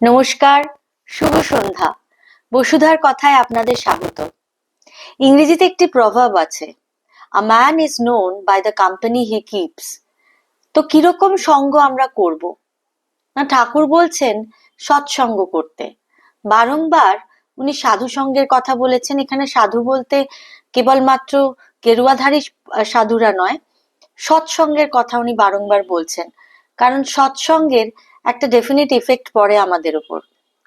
নমস্কার, শুভ সন্ধ্যা। বসুধার কথায় আপনাদের স্বাগত। ইংরেজিতে একটি প্রভাব আছে, a man is known by the company he keeps. তো কিরকম সঙ্গ আমরা করব? না, ঠাকুর বলছেন সৎসঙ্গ করতে। বারংবার উনি সাধু সঙ্গের কথা বলেছেন। এখানে সাধু বলতে কেবলমাত্র গেরুয়াধারী সাধুরা নয়, সৎসঙ্গের কথা উনি বারংবার বলছেন। কারণ সৎসঙ্গের একটা ডেফিনিট ইফেক্ট পড়ে আমাদের উপর।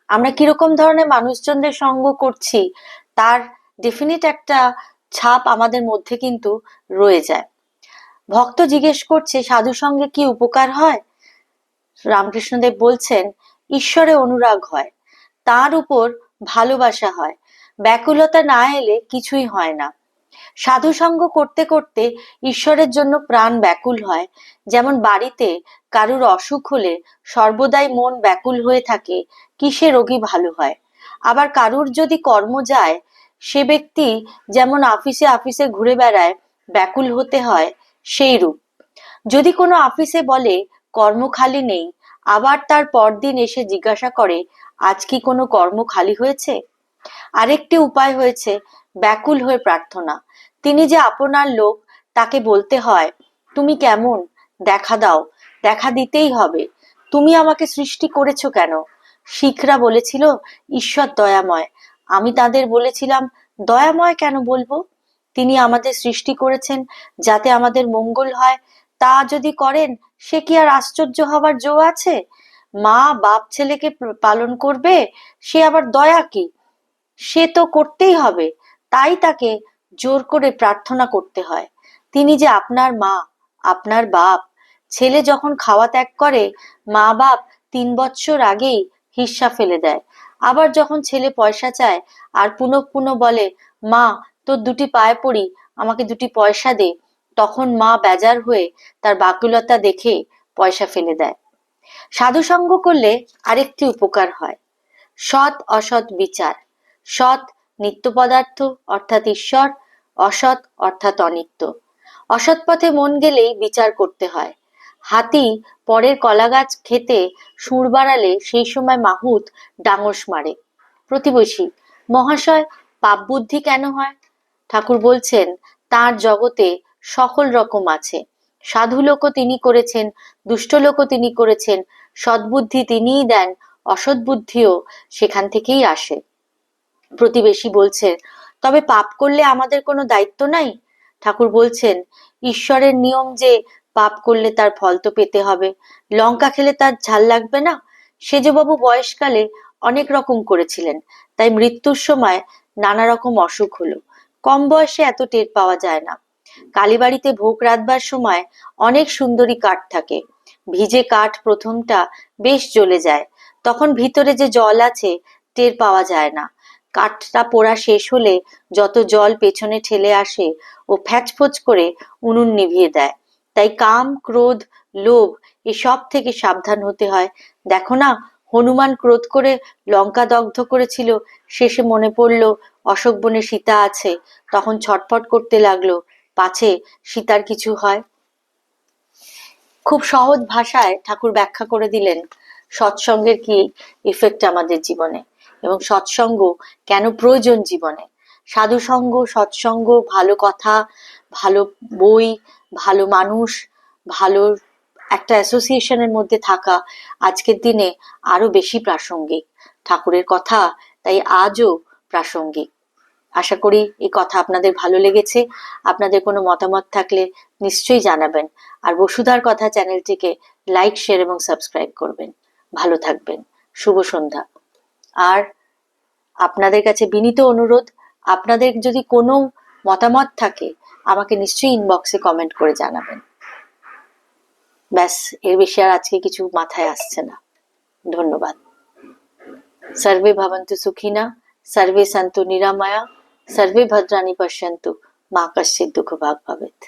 আমরা কিরকম ধরনের মানুষজনদের সঙ্গ করছি তার ডেফিনিট একটা ছাপ আমাদের মধ্যে কিন্তু রয়ে যায়। ভক্ত জিজ্ঞেস করছে সাধু সঙ্গে কি উপকার হয়? রামকৃষ্ণদেব বলছেন ঈশ্বরে অনুরাগ হয়, তার উপর ভালোবাসা হয়, ব্যাকুলতা না এলে কিছুই হয় না। সাধু সঙ্গ করতে করতে ঈশ্বরের জন্য প্রাণ ব্যাকুল হয়। যেমন বাড়িতে কারুর অসুখ হলে সর্বদাই মন ব্যাকুল হয়ে থাকে কিসে রোগী ভালো হয়। আবার কারুর যদি কর্ম যায়, সে ব্যক্তি যেমন আফিসে আফিসে ঘুরে বেড়ায়, ব্যাকুল হতে হয় সেই রূপ। যদি কোনো আফিসে বলে কর্ম খালি নেই, আবার তার পরদিন এসে জিজ্ঞাসা করে আজ কি কোনো কর্ম খালি হয়েছে? আরেকটি উপায় হয়েছে ব্যাকুল হয়ে প্রার্থনা। তিনি যে আপনার লোক, তাকে বলতে হয় তুমি কেমন, দেখা দাও, দেখা দিতেই হবে। তুমি আমাকে সৃষ্টি করেছো কেন? শিখরা বলেছিল ঈশ্বর দয়াময়, আমি তাদের বলেছিলাম দয়াময় কেন বলবো? তিনি আমাদের সৃষ্টি করেছেন যাতে আমাদের মঙ্গল হয়, তা যদি করেন সে কি আর আশ্চর্য হবার জো আছে? মা বাপ ছেলেকে পালন করবে, সে আবার দয়া কি? সে তো করতেই হবে, তাই তাকে জোর করে প্রার্থনা করতে হয়। তিনি যে আপনার মা, আপনার বাপ। ছেলে যখন খাওয়া ত্যাগ করে, মা বাপ 3 বছর আগেই হিস্সা ফেলে দেয়। আবার যখন ছেলে পয়সা চায় আর পুনঃ পুনঃ বলে মা তোর 2টি পায়ে পড়ি, আমাকে 2টি পয়সা দে, তখন মা বেজার হয়ে তার বাকুলতা দেখে পয়সা ফেলে দেয়। সাধু সঙ্গ করলে আরেকটি উপকার হয়, সৎ অসৎ বিচার। সৎ নিত্য পদার্থ অর্থাৎ ঈশ্বর, অসৎ অর্থাৎ অনিত্য। অসৎ পথে মন গেলেই বিচার করতে হয়। হাতি পরের কলা গাছ খেতে সুর বাড়ালে সেই সময় মাহুত ডাঙস মারে। প্রতিবেশী মহাশয়, পাপ বুদ্ধি কেন হয়? ঠাকুর বলছেন তার জগতে সকল রকম আছে। সাধু লোকও তিনি করেছেন, দুষ্ট লোকও তিনি করেছেন, সদ্বুদ্ধি তিনিই দেন, অসৎ বুদ্ধিও সেখান থেকেই আসে। প্রতিবেশী বলছেন তবে পাপ করলে আমাদের কোনো দায়িত্ব নাই? ঠাকুর বলছেন ঈশ্বরের নিয়ম যে পাপ করলে তার ফল তো পেতে হবে। লঙ্কা খেলে তার ঝাল লাগবে না? সেজবাবু বয়সকালে অনেক রকম করেছিলেন, তাই মৃত্যুর সময় নানা রকম অসুখ হলো। কম বয়সে এত টের পাওয়া যায় না। কালীবাড়িতে ভোগ রাধবার সময় অনেক সুন্দরী কাঠ থাকে। ভিজে কাঠ প্রথমটা বেশ জ্বলে যায়, তখন ভিতরে যে জল আছে টের পাওয়া যায় না। কাঠটা পোড়া শেষ হলে যত জল পেছনে ঠেলে আসে ও ফ্যাচফোচ করে উনুন নিভিয়ে দেয়। তাই কাম, ক্রোধ, লোভ এসব থেকে সাবধান হতে হয়। দেখো না, হনুমান ক্রোধ করে লঙ্কা দগ্ধ করেছিল, শেষে মনে পড়ল অশোক বনে সীতা আছে, তখন ছটফট করতে লাগলো পাছে সীতার কিছু হয়। খুব সহজ ভাষায় ঠাকুর ব্যাখ্যা করে দিলেন সৎসঙ্গের কি ইফেক্ট আমাদের জীবনে এবং সৎসঙ্গ কেন প্রয়োজন জীবনে। সাধু সঙ্গ, সৎসঙ্গ, ভালো কথা, ভালো বই, ভালো মানুষ, ভালো একটা অ্যাসোসিয়েশনের মধ্যে থাকা আজকের দিনে আরো বেশি প্রাসঙ্গিক। ঠাকুরের কথা তাই আজও প্রাসঙ্গিক। আশা করি এই কথা আপনাদের ভালো লেগেছে। আপনাদের কোনো মতামত থাকলে নিশ্চয়ই জানাবেন। আর বসুধার কথা চ্যানেলটিকে লাইক, শেয়ার এবং সাবস্ক্রাইব করবেন। ভালো থাকবেন। শুভ সন্ধ্যা। আর আপনাদের কাছে বিনীত অনুরোধ, আপনাদের যদি কোনো মতামত থাকে আমাকে নিশ্চয়ই ইনবক্সে কমেন্ট করে জানাবেন। ব্যাস, এর বেশি আর আজকে কিছু মাথায় আসছে না। ধন্যবাদ। सर्वे भवन्तु सुखिनः, सर्वे सन्तु निरामया, सर्वे भद्राणि पश्यन्तु, मा कश्चित् दुःखभाग् भवेत्।